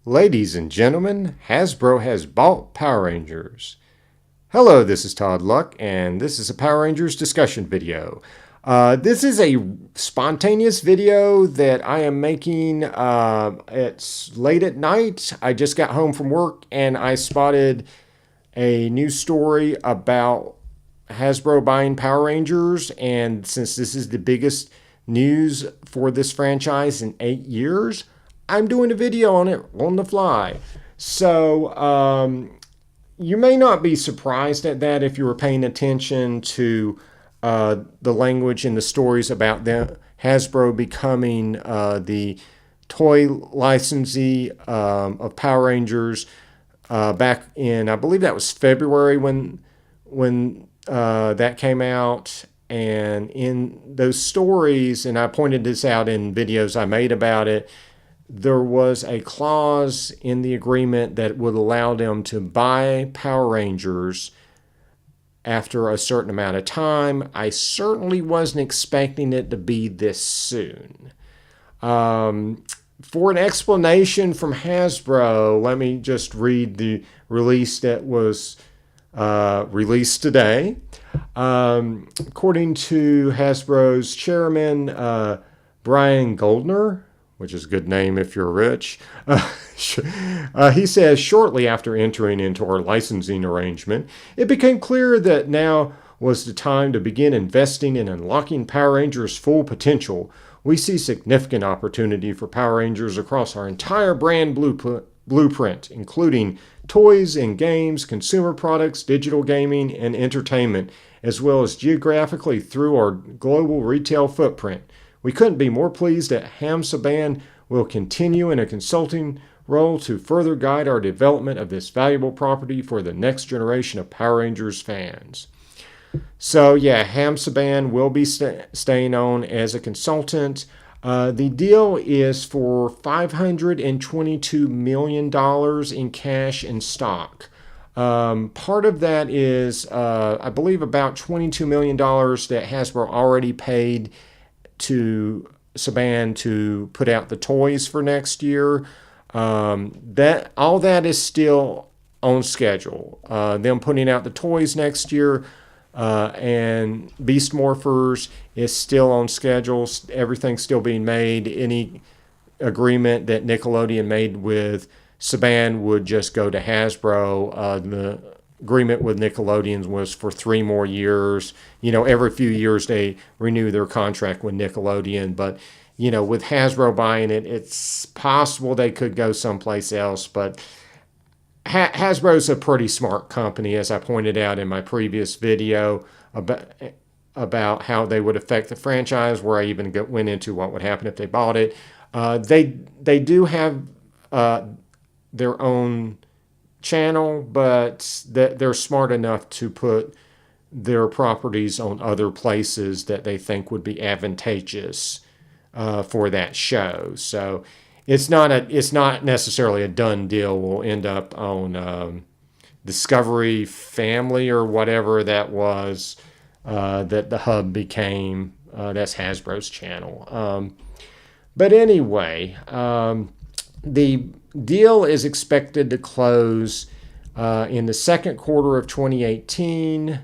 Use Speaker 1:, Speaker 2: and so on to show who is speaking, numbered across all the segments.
Speaker 1: Ladies and gentlemen, Hasbro has bought Power Rangers. Hello, this is Todd Luck, and this is a Power Rangers discussion video. This is a spontaneous video that I am making. It's late at night. I just got home from work and I spotted a news story about Hasbro buying Power Rangers. And since this is the biggest news for this franchise in 8 years, I'm doing a video on it on the fly. So you may not be surprised at that if you were paying attention to the language in the stories about them, Hasbro becoming the toy licensee of Power Rangers back in, I believe that was February when that came out. And in those stories, and I pointed this out in videos I made about it, there was a clause in the agreement that would allow them to buy Power Rangers after a certain amount of time. I certainly wasn't expecting it to be this soon. For an explanation from Hasbro, let me just read the release that was released today. According to Hasbro's chairman, Brian Goldner, which is a good name if you're rich. He says, shortly after entering into our licensing arrangement, it became clear that now was the time to begin investing in unlocking Power Rangers' full potential. We see significant opportunity for Power Rangers across our entire brand blueprint, including toys and games, consumer products, digital gaming, and entertainment, as well as geographically through our global retail footprint. We couldn't be more pleased that Ham Saban will continue in a consulting role to further guide our development of this valuable property for the next generation of Power Rangers fans. So yeah, Ham Saban will be staying on as a consultant. The deal is for $522 million in cash and stock. Part of that is, I believe, about $22 million that Hasbro already paid to Saban to put out the toys for next year. That all that is still on schedule. Them putting out the toys next year and Beast Morphers is still on schedule. Everything's still being made. Any agreement that Nickelodeon made with Saban would just go to Hasbro. The agreement with Nickelodeon was for 3 more years. Every few years they renew their contract with Nickelodeon. But, with Hasbro buying it, it's possible they could go someplace else. But Hasbro's a pretty smart company, as I pointed out in my previous video about how they would affect the franchise, where I even went into what would happen if they bought it. They do have their own channel, but they're smart enough to put their properties on other places that they think would be advantageous for that show. So it's not necessarily a done deal. We'll end up on Discovery Family or whatever that was that the hub became. That's Hasbro's channel. But anyway, the deal is expected to close in the second quarter of 2018.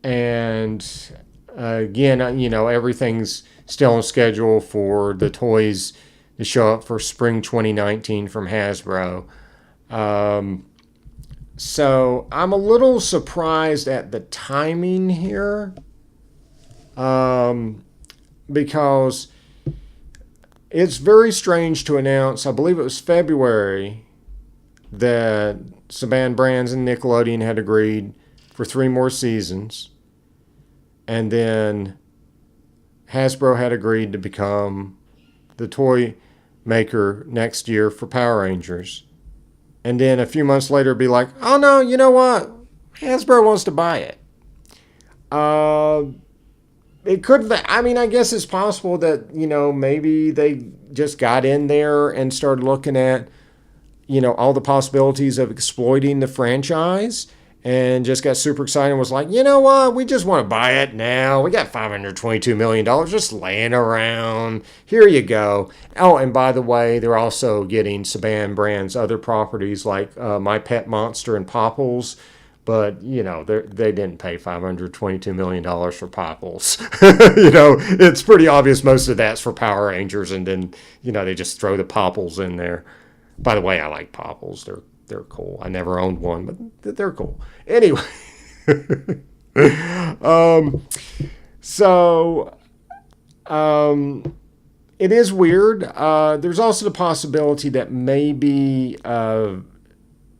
Speaker 1: And again, everything's still on schedule for the toys to show up for spring 2019 from Hasbro. So I'm a little surprised at the timing here, because it's very strange to announce, I believe it was February, that Saban Brands and Nickelodeon had agreed for 3 more seasons. And then Hasbro had agreed to become the toy maker next year for Power Rangers. And then a few months later be like, oh no, you know what? Hasbro wants to buy it. It could, I guess it's possible that, maybe they just got in there and started looking at, all the possibilities of exploiting the franchise. and just got super excited and was like, you know what? We just want to buy it now. We got $522 million just laying around. Here you go. Oh, and by the way, they're also getting Saban Brand's other properties like My Pet Monster and Popples. But, they didn't pay $522 million for Popples. It's pretty obvious most of that's for Power Rangers. And then, they just throw the Popples in there. By the way, I like Popples. They're cool. I never owned one, but they're cool. Anyway, so it is weird. There's also the possibility that maybe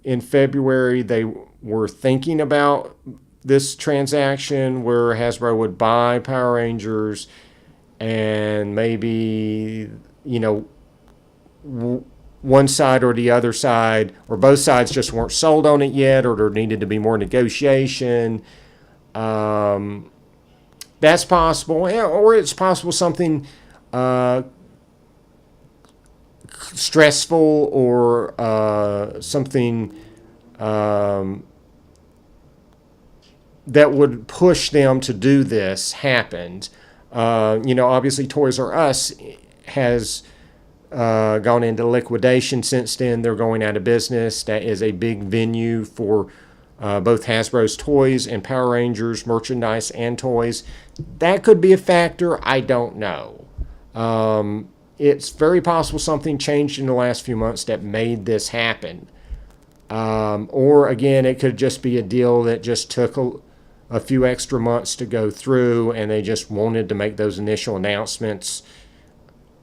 Speaker 1: in February they were thinking about this transaction where Hasbro would buy Power Rangers, and maybe one side or the other side, or both sides just weren't sold on it yet, or there needed to be more negotiation. That's possible. Or it's possible something stressful or something that would push them to do this happened. Obviously Toys R Us has gone into liquidation since then. They're going out of business. That is a big venue for both Hasbro's toys and Power Rangers merchandise and toys. That could be a factor. I don't know. It's very possible something changed in the last few months that made this happen. Or again, it could just be a deal that just took a few extra months to go through, and they just wanted to make those initial announcements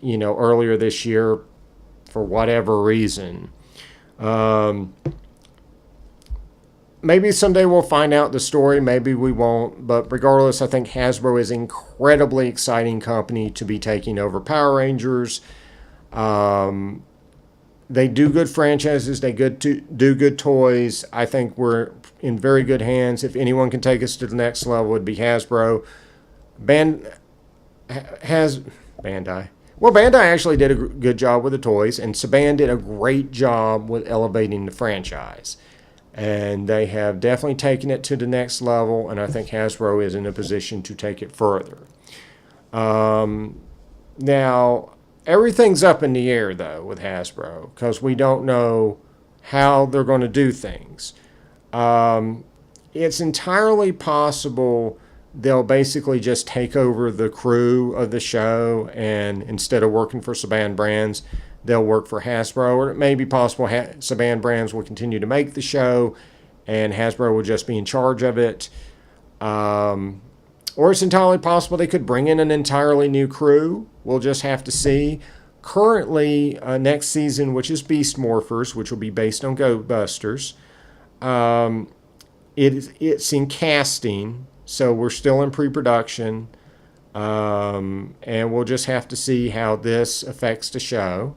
Speaker 1: earlier this year for whatever reason. Maybe someday we'll find out the story. Maybe we won't. But regardless, I think Hasbro is an incredibly exciting company to be taking over Power Rangers. They do good franchises. They do good toys. I think we're in very good hands. If anyone can take us to the next level, it would be Hasbro. Bandai. Well, Bandai actually did a good job with the toys, and Saban did a great job with elevating the franchise. And they have definitely taken it to the next level, and I think Hasbro is in a position to take it further. Now, everything's up in the air, though, with Hasbro, because we don't know how they're going to do things. It's entirely possible they'll basically just take over the crew of the show, and instead of working for Saban Brands, they'll work for Hasbro. Or it may be possible Saban Brands will continue to make the show, and Hasbro will just be in charge of it. Or it's entirely possible they could bring in an entirely new crew. We'll just have to see. Currently, next season, which is Beast Morphers, which will be based on Go Busters, it's in casting, so we're still in pre-production, and we'll just have to see how this affects the show,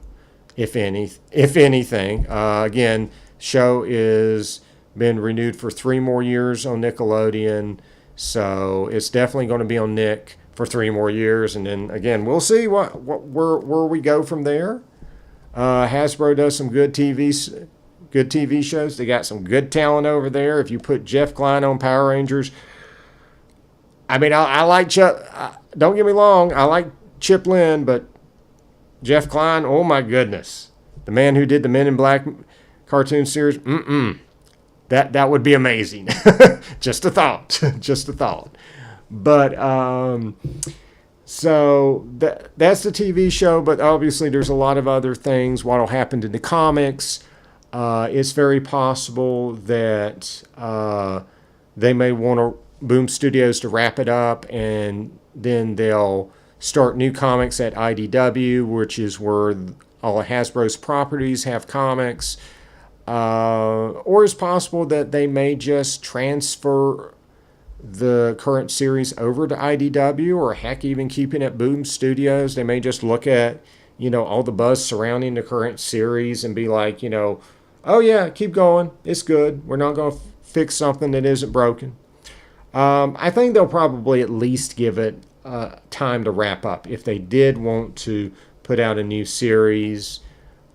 Speaker 1: if anything. Again, show is been renewed for 3 more years on Nickelodeon, so it's definitely going to be on Nick for 3 more years, and then again we'll see where we go from there. Hasbro does some good TV shows. They got some good talent over there. If you put Jeff Klein on Power Rangers, I mean, I like don't get me wrong, I like Chip Lynn, but Jeff Klein, oh my goodness, the man who did the Men in Black cartoon series, that would be amazing. Just a thought. But so that's the TV show, but obviously there's a lot of other things. What'll happen to the comics? It's very possible that they may want Boom Studios to wrap it up, and then they'll start new comics at IDW, which is where all of Hasbro's properties have comics. Or it's possible that they may just transfer the current series over to IDW, or heck, even keeping it Boom Studios. They may just look at, all the buzz surrounding the current series and be like, oh yeah, keep going. It's good. We're not going to fix something that isn't broken. I think they'll probably at least give it time to wrap up if they did want to put out a new series.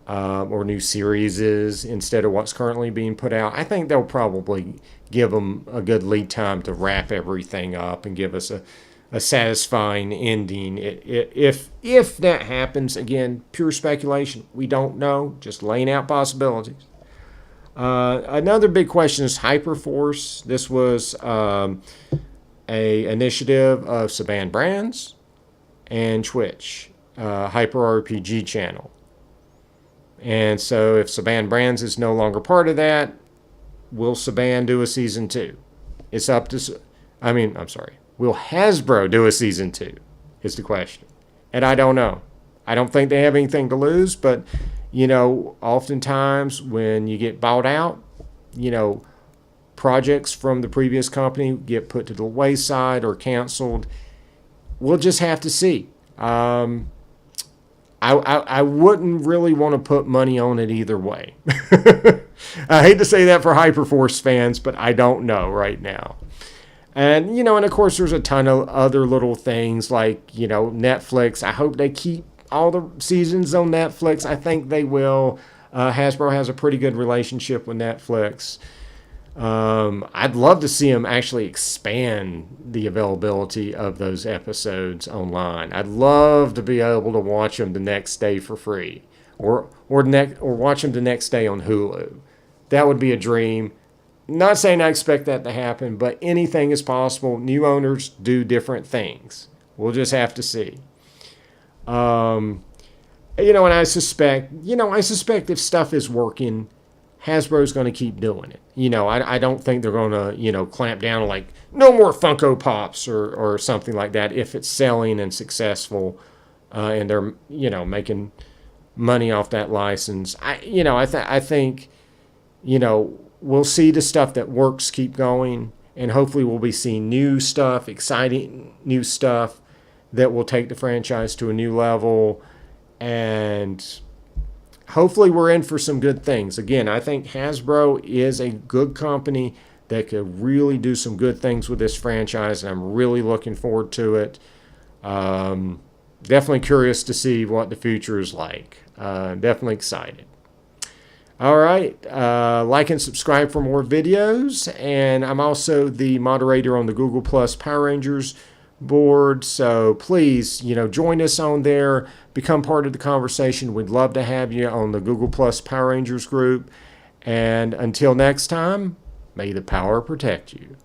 Speaker 1: or new series instead of what's currently being put out. I think they'll probably give them a good lead time to wrap everything up and give us a satisfying ending. If that happens, again, pure speculation. We don't know, just laying out possibilities. Another big question is Hyperforce. This was a initiative of Saban Brands and Twitch, Hyper RPG channel. And so if Saban Brands is no longer part of that, will Saban do a season 2? It's up to, will Hasbro do a season 2 is the question. And I don't know. I don't think they have anything to lose, but, oftentimes when you get bought out, projects from the previous company get put to the wayside or canceled. We'll just have to see. I wouldn't really want to put money on it either way. I hate to say that for Hyperforce fans, but I don't know right now. And, and of course there's a ton of other little things like, Netflix. I hope they keep all the seasons on Netflix. I think they will. Hasbro has a pretty good relationship with Netflix. I'd love to see them actually expand the availability of those episodes online. I'd love to be able to watch them the next day for free, or watch them the next day on Hulu. That would be a dream. Not saying I expect that to happen, but anything is possible. New owners do different things. We'll just have to see. And I suspect if stuff is working, Hasbro's going to keep doing it. I don't think they're going to, clamp down on like no more Funko Pops or something like that if it's selling and successful, and they're, making money off that license. I think, we'll see the stuff that works keep going, and hopefully we'll be seeing new stuff, exciting new stuff that will take the franchise to a new level, and hopefully we're in for some good things. Again, I think Hasbro is a good company that could really do some good things with this franchise, and I'm really looking forward to it. Definitely curious to see what the future is like. Definitely excited. All right, like and subscribe for more videos, and I'm also the moderator on the Google Plus Power Rangers board, so please, join us on there, become part of the conversation. We'd love to have you on the Google Plus Power Rangers group, and until next time, may the power protect you.